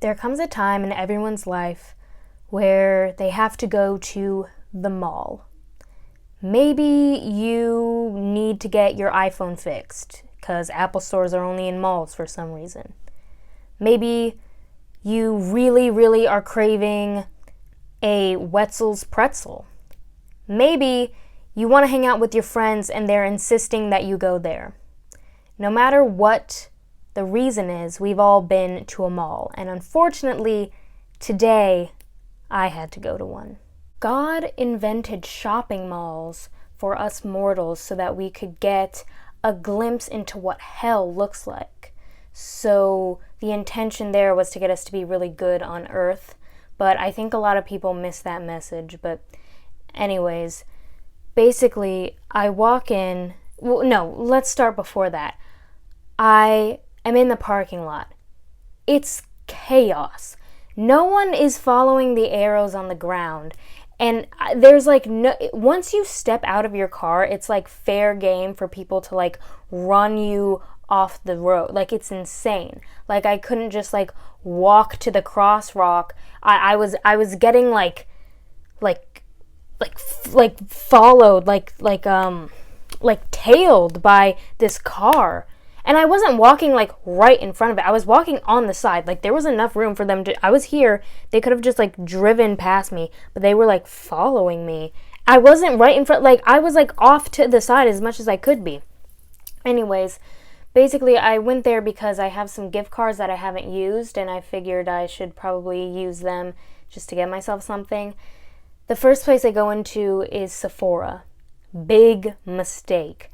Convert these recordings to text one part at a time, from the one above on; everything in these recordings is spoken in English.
There comes a time in everyone's life where they have to go to the mall. Maybe you need to get your iPhone fixed because Apple stores are only in malls for some reason. Maybe you really, really are craving a Wetzel's pretzel. Maybe you want to hang out with your friends and they're insisting that you go there. No matter what the reason is, we've all been to a mall. And unfortunately, today, I had to go to one. God invented shopping malls for us mortals so that we could get a glimpse into what hell looks like. So the intention there was to get us to be really good on earth. But I think a lot of people miss that message. But anyways, basically, I walk in. Well, no, let's start before that. I am in the parking lot. It's chaos. No one is following the arrows on the ground. And there's like no, once you step out of your car, it's like fair game for people to like run you off the road. Like, it's insane. Like, I couldn't just like walk to the crosswalk. I was getting like followed, like tailed by this car. And I wasn't walking like right in front of it. I was walking on the side. Like, there was enough room for them to, I was here. They could have just like driven past me, but they were like following me. I wasn't right in front. Like, I was like off to the side as much as I could be. Anyways, basically I went there because I have some gift cards that I haven't used, and I figured I should probably use them just to get myself something. The first place I go into is Sephora. Big mistake.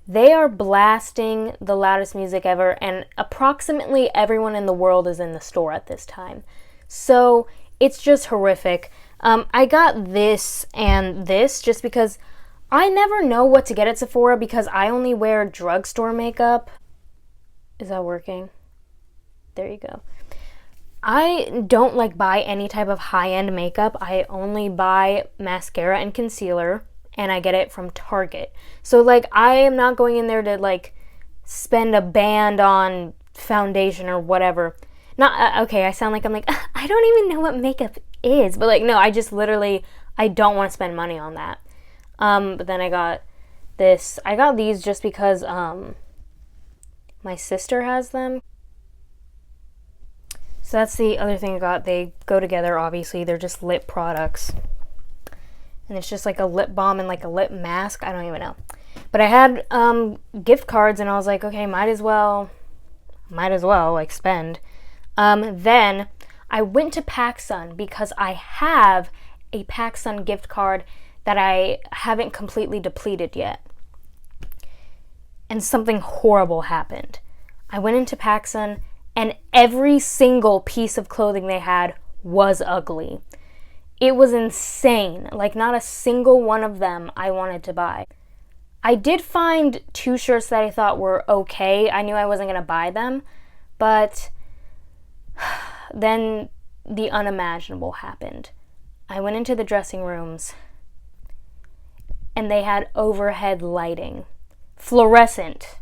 They are blasting the loudest music ever, and approximately everyone in the world is in the store at this time. So it's just horrific. I got this and this just because I never know what to get at Sephora because I only wear drugstore makeup. Is that working? There you go. I don't like buy any type of high-end makeup. I only buy mascara and concealer, and I get it from Target. So like, I am not going in there to like spend a band on foundation or whatever. Not okay, I sound like I'm like I don't even know what makeup is, but like, no, I just literally, I don't want to spend money on that. But then I got this. I got these just because my sister has them. So that's the other thing I got. They go together, obviously. They're just lip products. And it's just like a lip balm and like a lip mask. I don't even know. But I had gift cards, and I was like, okay, might as well like spend. Then I went to PacSun because I have a PacSun gift card that I haven't completely depleted yet. And something horrible happened. I went into PacSun, and every single piece of clothing they had was ugly. It was insane. Like, not a single one of them I wanted to buy. I did find 2 shirts that I thought were okay. I knew I wasn't going to buy them, but then the unimaginable happened. I went into the dressing rooms, and they had overhead lighting. Fluorescent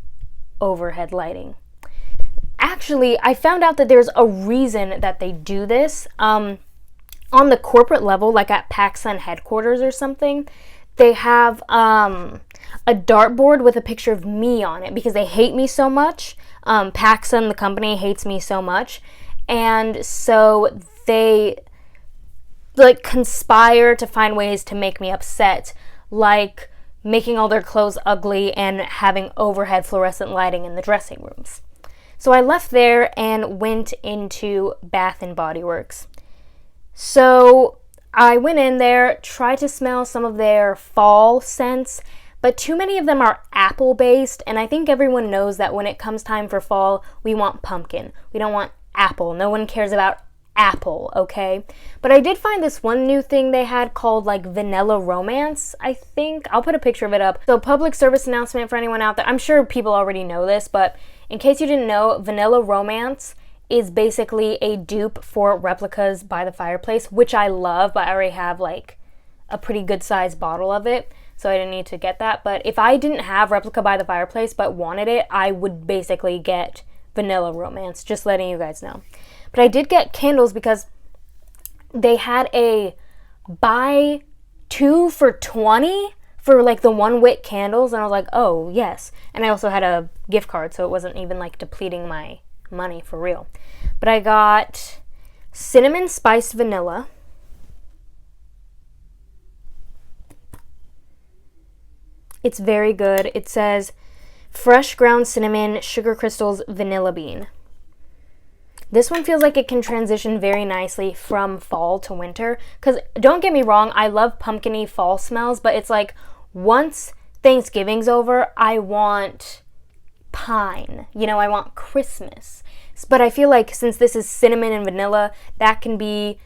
overhead lighting. Actually, I found out that there's a reason that they do this. On the corporate level, like at PacSun headquarters or something, they have a dartboard with a picture of me on it because they hate me so much. PacSun, the company, hates me so much. And so they like conspire to find ways to make me upset, like making all their clothes ugly and having overhead fluorescent lighting in the dressing rooms. So I left there and went into Bath and Body Works. So I went in there, tried to smell some of their fall scents, but too many of them are apple-based, and I think everyone knows that when it comes time for fall, we want pumpkin. We don't want apple. No one cares about apple, okay? But I did find this one new thing they had called like Vanilla Romance, I think. I'll put a picture of it up. So, public service announcement for anyone out there. I'm sure people already know this, but in case you didn't know, Vanilla Romance is basically a dupe for Replicas by the Fireplace, which I love, but I already have like a pretty good sized bottle of it, so I didn't need to get that. But if I didn't have Replica by the Fireplace but wanted it, I would basically get Vanilla Romance, just letting you guys know. But I did get candles because they had a buy 2 for $20 for like the 1-wick candles, and I was like, oh yes. And I also had a gift card, so it wasn't even like depleting my money for real. But I got cinnamon spiced vanilla, it's very good. It says fresh ground cinnamon, sugar crystals, vanilla bean. This one feels like it can transition very nicely from fall to winter. Because don't get me wrong, I love pumpkin-y fall smells, but it's like once Thanksgiving's over, I want pine. You know, I want Christmas. But I feel like since this is cinnamon and vanilla, that can be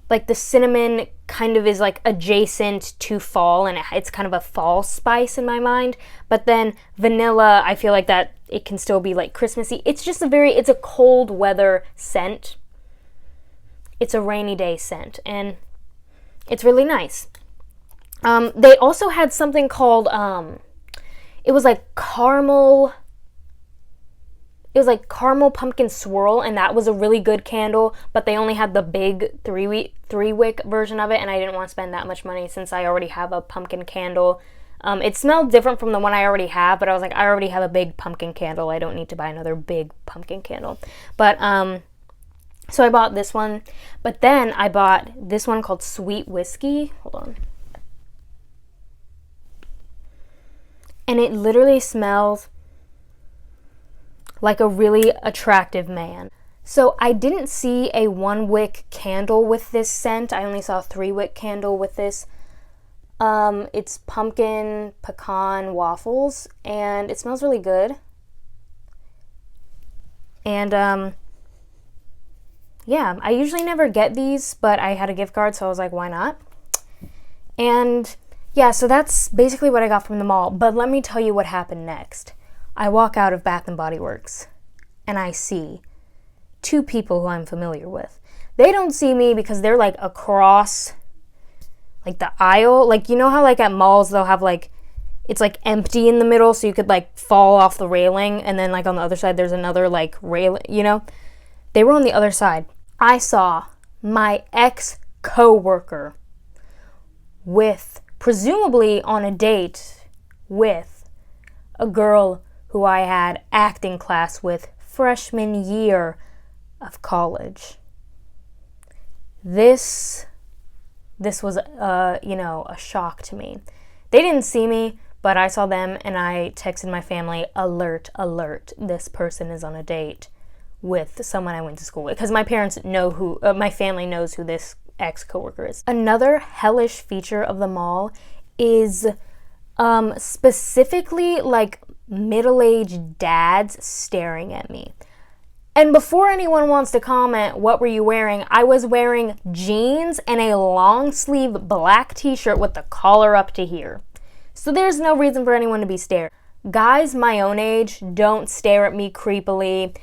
like the cinnamon kind of is like adjacent to fall, and it's kind of a fall spice in my mind. But then vanilla, I feel like that it can still be like Christmassy. It's just it's a cold weather scent. It's a rainy day scent, and it's really nice. They also had something called, it was like caramel pumpkin swirl, and that was a really good candle, but they only had the big 3-wick version of it, and I didn't want to spend that much money since I already have a pumpkin candle. It smelled different from the one I already have, but I was like, I already have a big pumpkin candle. I don't need to buy another big pumpkin candle. But, so I bought this one, but then I bought this one called Sweet Whiskey. Hold on. And it literally smells like a really attractive man. So I didn't see a 1-wick candle with this scent. I only saw a 3-wick candle with this. It's pumpkin pecan waffles, and it smells really good. And yeah, I usually never get these, but I had a gift card, so I was like, why not? And yeah, so that's basically what I got from the mall. But let me tell you what happened next. I walk out of Bath & Body Works, and I see 2 people who I'm familiar with. They don't see me because they're like across like the aisle. Like, you know how like at malls they'll have like, it's like empty in the middle so you could like fall off the railing, and then like on the other side there's another like railing, you know? They were on the other side. I saw my ex-coworker with, presumably on a date with a girl who I had acting class with freshman year of college. This was, a shock to me. They didn't see me, but I saw them, and I texted my family, alert, alert, this person is on a date with someone I went to school with. Because my parents know my family knows who this ex-coworker is. Another hellish feature of the mall is specifically like middle-aged dads staring at me. And before anyone wants to comment, what were you wearing? I was wearing jeans and a long sleeve black t-shirt with the collar up to here. So there's no reason for anyone to be stared. Guys my own age don't stare at me creepily,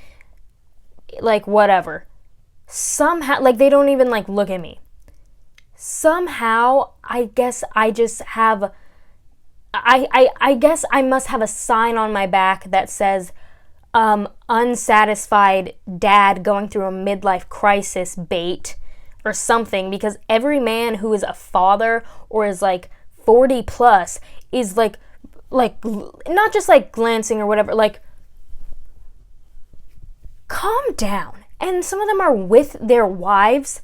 like whatever. Somehow, like they don't even like look at me. Somehow, I guess I just have, I guess I must have a sign on my back that says, unsatisfied dad going through a midlife crisis bait or something, because every man who is a father or is like 40 plus is like not just like glancing or whatever, like calm down. And some of them are with their wives.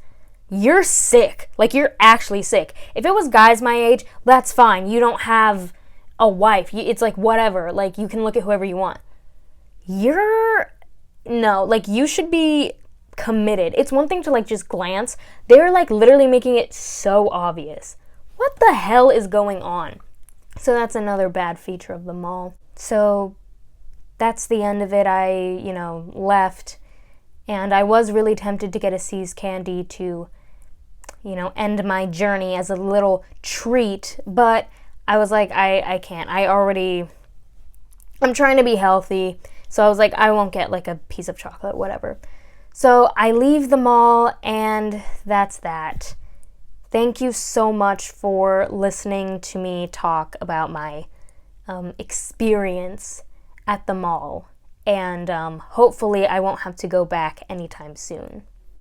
You're sick. Like, you're actually sick. If it was guys my age, that's fine. You don't have a wife. It's like whatever. Like, you can look at whoever you want. No, like, you should be committed. It's one thing to like just glance. They're like literally making it so obvious. What the hell is going on? So that's another bad feature of the mall. So that's the end of it. I, left, and I was really tempted to get a See's candy to, end my journey as a little treat, but I was like, I can't. I'm trying to be healthy, so I was like, I won't get like a piece of chocolate, whatever. So I leave the mall, and that's that. Thank you so much for listening to me talk about my experience at the mall and hopefully I won't have to go back anytime soon.